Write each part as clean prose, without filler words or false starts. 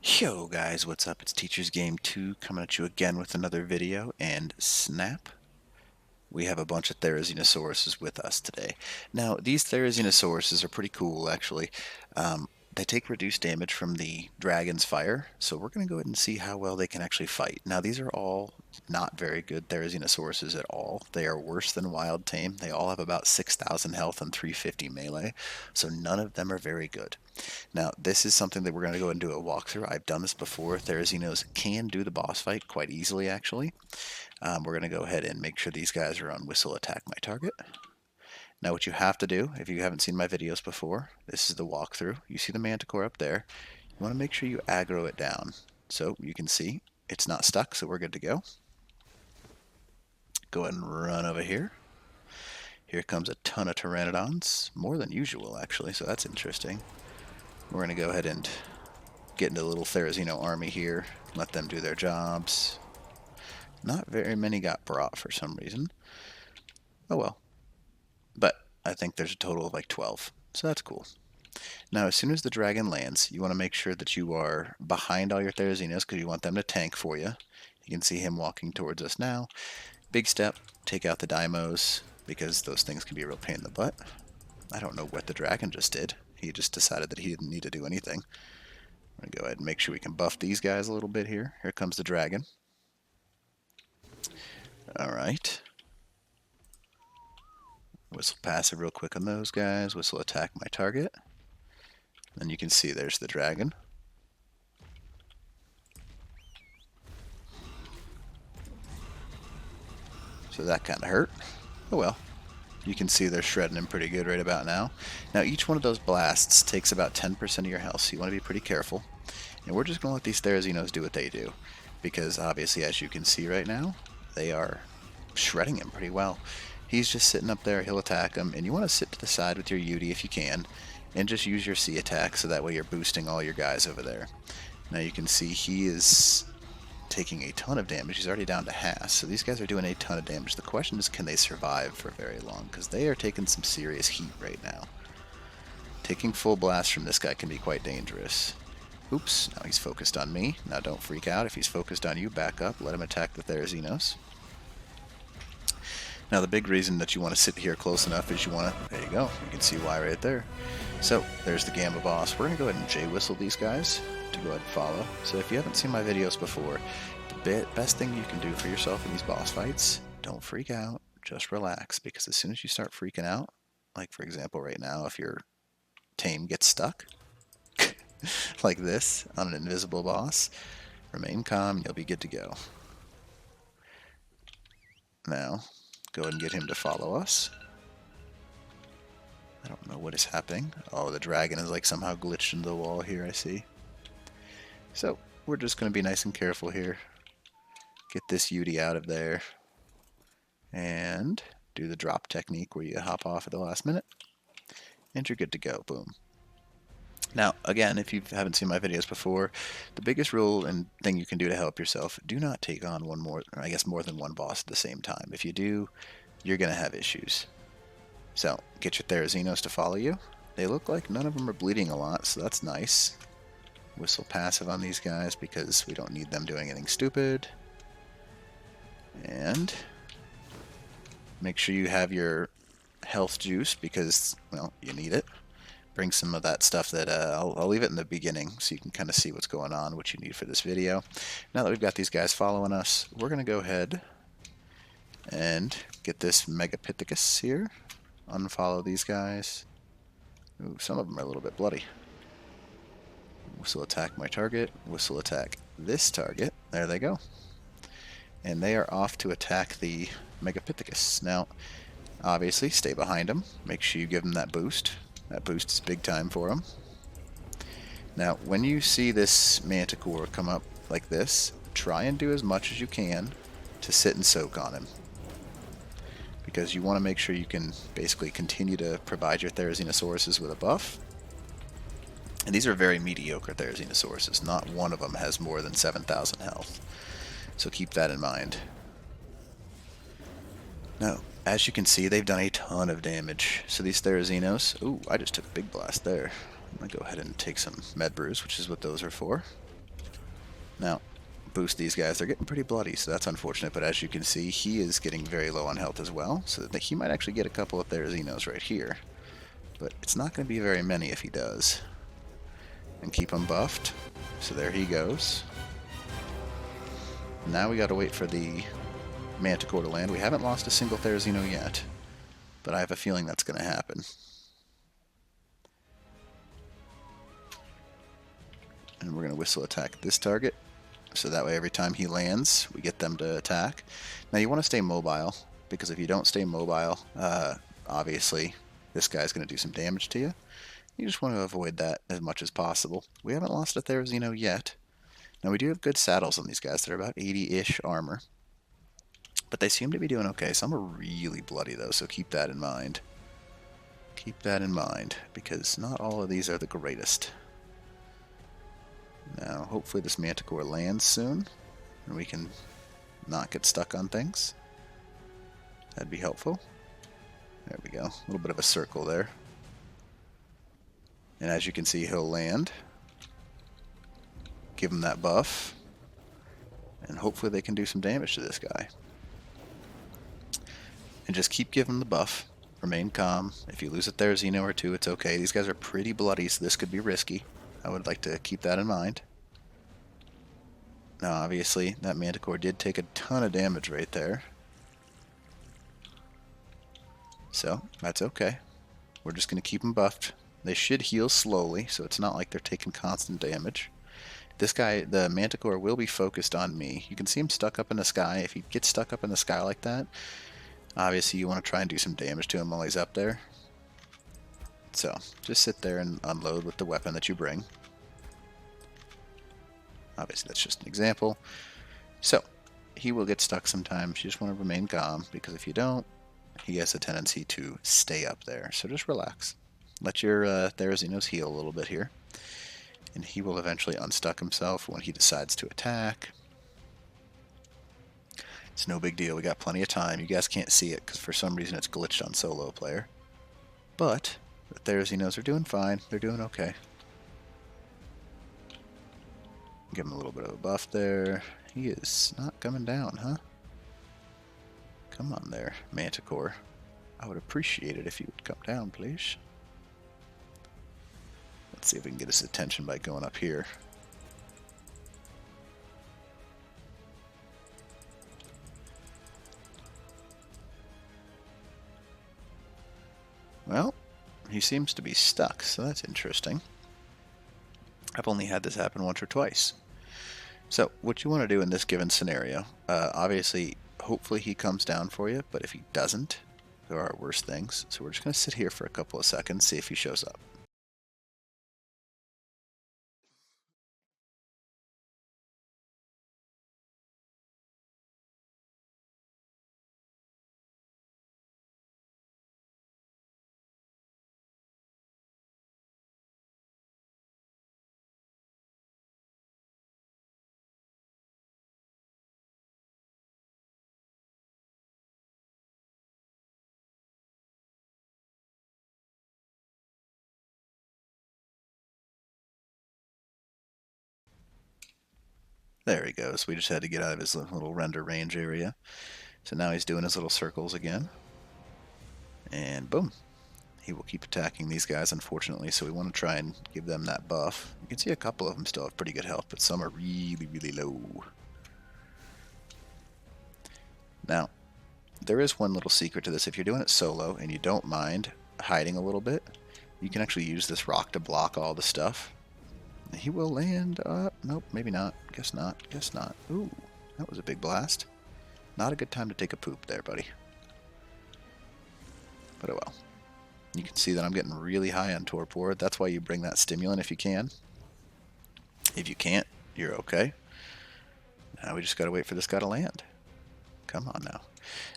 Yo guys, what's up? It's Teacher's Game 2 coming at you again with another video, and snap, we have a bunch of Therizinosauruses with us today. Now, these Therizinosauruses are pretty cool, actually. They take reduced damage from the dragon's fire, so we're going to go ahead and see how well they can actually fight. Now, these are all not very good Therizinosauruses at all. They are worse than wild tame. They all have about 6,000 health and 350 melee, so none of them are very good. Now, this is something that we're going to go and do a walkthrough. I've done this before. Therizinos can do the boss fight quite easily, actually. We're going to go ahead and make sure these guys are on whistle attack my target. Now, what you have to do, if you haven't seen my videos before, this is the walkthrough. You see the manticore up there. You want to make sure you aggro it down. So you can see it's not stuck, so we're good to go. Go ahead and run over here. Here comes a ton of pteranodons, more than usual, actually, so that's interesting. We're going to go ahead and get into a little Therizino army here, let them do their jobs. Not very many got brought for some reason. Oh well. But I think there's a total of like 12, so that's cool. Now, as soon as the dragon lands, you want to make sure that you are behind all your Therizinos because you want them to tank for you. You can see him walking towards us now. Big step, take out the Daimos because those things can be a real pain in the butt. I don't know what the dragon just did. He just decided that he didn't need to do anything. I'm going to go ahead and make sure we can buff these guys a little bit here. Here comes the dragon. Alright. Whistle passive real quick on those guys. Whistle attack my target. Then you can see there's the dragon. So that kind of hurt. Oh well. You can see they're shredding him pretty good right about now. Now each one of those blasts takes about 10% of your health, so you want to be pretty careful. And we're just going to let these Therizinos do what they do. Because obviously, as you can see right now, they are shredding him pretty well. He's just sitting up there, he'll attack him, and you want to sit to the side with your UD if you can, and just use your C attack so that way you're boosting all your guys over there. Now you can see he is taking a ton of damage. He's already down to half, so these guys are doing a ton of damage. The question is, can they survive for very long? Because they are taking some serious heat right now. Taking full blast from this guy can be quite dangerous. Oops, now he's focused on me. Now don't freak out. If he's focused on you, back up. Let him attack the Therizinos. Now the big reason that you want to sit here close enough is you want to, there you go, you can see why right there. So there's the Gamma boss. We're going to go ahead and J-whistle these guys to go ahead and follow. So if you haven't seen my videos before, the best thing you can do for yourself in these boss fights, don't freak out, just relax, because as soon as you start freaking out, like for example right now, if your tame gets stuck, like this on an invisible boss, remain calm and you'll be good to go. Now, go ahead and get him to follow us. I don't know what is happening. Oh, the dragon is like somehow glitched into the wall here, I see. So, we're just going to be nice and careful here. Get this Yudi out of there. And do the drop technique where you hop off at the last minute. And you're good to go. Boom. Now, again, if you haven't seen my videos before, the biggest rule and thing you can do to help yourself, do not take on more than one boss at the same time. If you do, you're going to have issues. So, get your Therizinos to follow you. They look like none of them are bleeding a lot, so that's nice. Whistle passive on these guys because we don't need them doing anything stupid. And make sure you have your health juice because, well, you need it. Bring some of that stuff that I'll leave it in the beginning so you can kind of see what's going on, what you need for this video. Now that we've got these guys following us, we're going to go ahead and get this megapithicus here. Unfollow these guys. Ooh, some of them are a little bit bloody. Whistle attack my target. Whistle attack this target. There they go. And they are off to attack the megapithicus. Now, obviously, stay behind them. Make sure you give them that boost. That boost is big time for them. Now, when you see this manticore come up like this, try and do as much as you can to sit and soak on him. Because you want to make sure you can basically continue to provide your Therizinosauruses with a buff. And these are very mediocre Therizinosauruses. Not one of them has more than 7,000 health. So keep that in mind. Now, As you can see, they've done a ton of damage. So these Therizinos... Ooh, I just took a big blast there. I'm going to go ahead and take some med brews, which is what those are for. Now, boost these guys. They're getting pretty bloody, so that's unfortunate. But as you can see, he is getting very low on health as well. So that he might actually get a couple of Therizinos right here. But it's not going to be very many if he does. And keep him buffed. So there he goes. Now we got to wait for the manticore to land. We haven't lost a single Therizino yet, but I have a feeling that's going to happen. And we're going to whistle attack this target, so that way every time he lands, we get them to attack. Now you want to stay mobile, because if you don't stay mobile, obviously this guy's going to do some damage to you. You just want to avoid that as much as possible. We haven't lost a Therizino yet. Now we do have good saddles on these guys. They're about 80-ish armor. But they seem to be doing okay. Some are really bloody though, so keep that in mind. Keep that in mind, because not all of these are the greatest. Now, hopefully this manticore lands soon, and we can not get stuck on things. That'd be helpful. There we go. A little bit of a circle there. And as you can see, he'll land. Give him that buff. And hopefully they can do some damage to this guy. And just keep giving him the buff. Remain calm. If you lose a Therizino or two, it's okay. These guys are pretty bloody, so this could be risky. I would like to keep that in mind. Now, obviously, that manticore did take a ton of damage right there. So, that's okay. We're just going to keep them buffed. They should heal slowly, so it's not like they're taking constant damage. This guy, the manticore, will be focused on me. You can see him stuck up in the sky. If he gets stuck up in the sky like that, obviously you want to try and do some damage to him while he's up there. So, just sit there and unload with the weapon that you bring. Obviously that's just an example. So, he will get stuck sometimes. You just want to remain calm, because if you don't, he has a tendency to stay up there. So just relax. Let your Therizinos heal a little bit here. And he will eventually unstuck himself when he decides to attack. It's no big deal. We got plenty of time. You guys can't see it because for some reason it's glitched on solo player. But the Therizinos are doing fine. They're doing okay. Give him a little bit of a buff there. He is not coming down, huh? Come on there, Manticore. I would appreciate it if you would come down, please. Let's see if we can get his attention by going up here. Well, he seems to be stuck, so that's interesting. I've only had this happen once or twice. So, what you want to do in this given scenario, obviously, hopefully he comes down for you, but if he doesn't, there are worse things. So we're just going to sit here for a couple of seconds, see if he shows up. There he goes. We just had to get out of his little render range area. So now he's doing his little circles again. And boom. He will keep attacking these guys, unfortunately, so we want to try and give them that buff. You can see a couple of them still have pretty good health, but some are really, really low. Now, there is one little secret to this. If you're doing it solo and you don't mind hiding a little bit, you can actually use this rock to block all the stuff. He will land. Nope, maybe not. Guess not. Guess not. Ooh, that was a big blast. Not a good time to take a poop there, buddy. But oh well. You can see that I'm getting really high on torpor. That's why you bring that stimulant if you can. If you can't, you're okay. Now we just gotta wait for this guy to land. Come on now.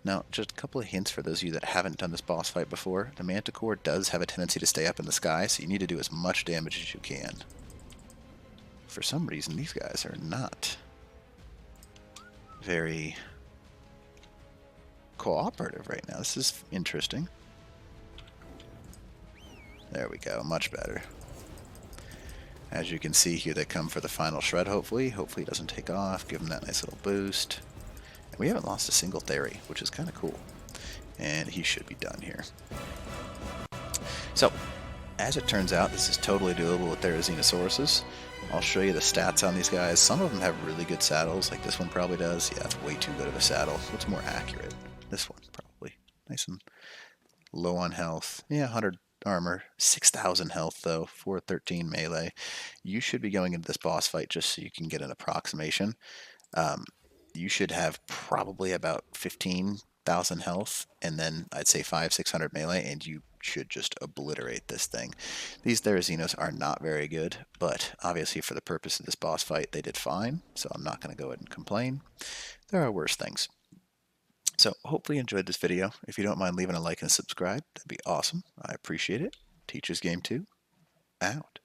Now, just a couple of hints for those of you that haven't done this boss fight before. The Manticore does have a tendency to stay up in the sky, so you need to do as much damage as you can. For some reason, these guys are not very cooperative right now. This is interesting. There we go, much better. As you can see here, they come for the final shred, hopefully. Hopefully it doesn't take off. Give them that nice little boost. And we haven't lost a single Theri, which is kind of cool. And he should be done here. So, as it turns out, this is totally doable with therizinosaurus. I'll show you the stats on these guys. Some of them have really good saddles, like this one probably does. Yeah, it's way too good of a saddle. What's more accurate? This one, probably. Nice and low on health. Yeah, 100 armor, 6,000 health though, 413 melee. You should be going into this boss fight just so you can get an approximation. You should have probably about 15,000 health, and then I'd say 600 melee, and you should just obliterate this thing. These Therizinos are not very good, but obviously for the purpose of this boss fight, they did fine, so I'm not going to go ahead and complain. There are worse things. So hopefully you enjoyed this video. If you don't mind leaving a like and subscribe, that'd be awesome. I appreciate it. Teacher's Game 2, out.